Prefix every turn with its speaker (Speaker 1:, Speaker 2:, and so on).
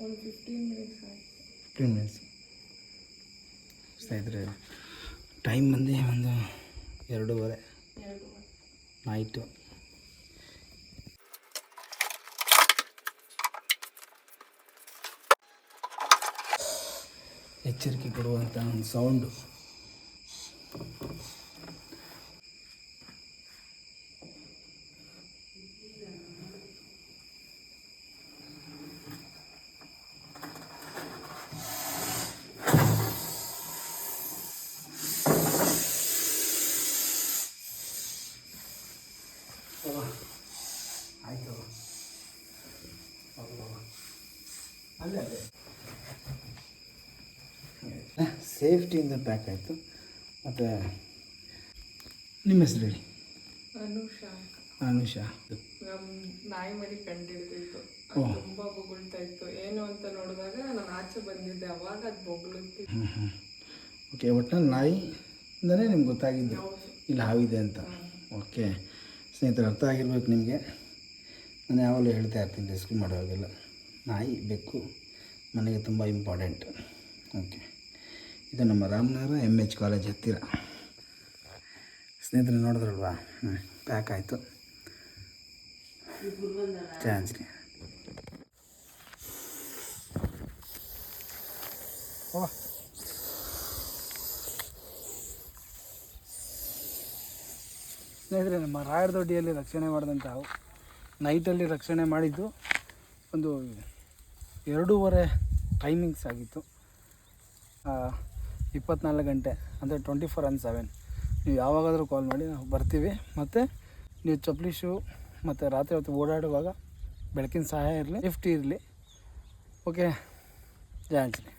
Speaker 1: ಒಂದು 15 ಮಿನಿಟ್ಸ್ ಆಯಿತು.
Speaker 2: 15 ಮಿನಿಟ್ಸ್ ಸ್ನೇಹಿತರೆ. ಟೈಮ್ ಬಂದು ಒಂದು 2:30 ನೈಟು. ಎಚ್ಚರಿಕೆ ಕೊಡುವಂಥ ಒಂದು ಸೌಂಡು. ಆಯಿತು, ಅಲ್ಲೇ ಸೇಫ್ಟಿಯಿಂದ ಪ್ಯಾಕ್ ಆಯಿತು. ಮತ್ತು ನಿಮ್ಮ ಹೆಸರು ಹೇಳಿ? ಅನುಷಾ.
Speaker 1: ನಮ್ಮ ನಾಯಿ ಮರಿ ಕಂಡಿಡ್ದಿತ್ತು, ತುಂಬ ಬೊಗಳ್ತಾ ಇತ್ತು. ಏನು ಅಂತ ನೋಡಿದಾಗ ನಾನು ಆಚೆ ಬಂದಿದ್ದೆ, ಅವಾಗ ಅದು ಬೊಗಳುತ್ತೆ.
Speaker 2: ಓಕೆ, ಒಟ್ಟಿನಲ್ಲಿ ನಾಯಿಯಿಂದನೇ ನಿಮ್ಗೆ ಗೊತ್ತಾಗಿದ್ದು ಇಲ್ಲಿ ಹಾವಿದೆ ಅಂತ. ಓಕೆ ಸ್ನೇಹಿತರೆ, ಅರ್ಥ ಆಗಿರ್ಬೇಕು ನಿಮಗೆ. ನಾನು ಯಾವಾಗಲೂ ಹೇಳ್ತಾ ಇರ್ತೀನಿ ರೆಸ್ಕ್ಯೂ ಮಾಡುವಾಗೆಲ್ಲ, ನಾಯಿ ಬೆಕ್ಕು ಮನೆಗೆ ತುಂಬ ಇಂಪಾರ್ಟೆಂಟ್. ಓಕೆ, ಇದು ನಮ್ಮ ರಾಮನಗರ MH ಕಾಲೇಜ್ ಹತ್ತಿರ. ಸ್ನೇಹಿತರೆ ನೋಡಿದ್ರಲ್ವಾ, ಪ್ಯಾಕ್ ಆಯಿತು. ಚಾನ್ಸ್ಗೆ ಸ್ನೇಹಿತರೆ, ನಮ್ಮ ರಾಯರದೊಡ್ಡಿಯಲ್ಲಿ ರಕ್ಷಣೆ ಮಾಡಿದಂಥ ನೈಟಲ್ಲಿ ರಕ್ಷಣೆ ಮಾಡಿದ್ದು ಒಂದು 2:30 ಟೈಮಿಂಗ್ಸ್ ಆಗಿತ್ತು. 24 ಗಂಟೆ ಅಂದರೆ 24/7. ನೀವು ಯಾವಾಗಾದರೂ ಕಾಲ್ ಮಾಡಿ, ನಾವು ಬರ್ತೀವಿ. ಮತ್ತು ನೀವು ಚಪ್ಪಲಿ ಶೂ ಮತ್ತು ರಾತ್ರಿ ಹೊತ್ತು ಓಡಾಡುವಾಗ ಬೆಳಕಿನ ಸಹಾಯ ಇರಲಿ, ಸೇಫ್ಟಿ ಇರಲಿ. ಓಕೆ, ಜಯ ಆಂಜನೇಯ.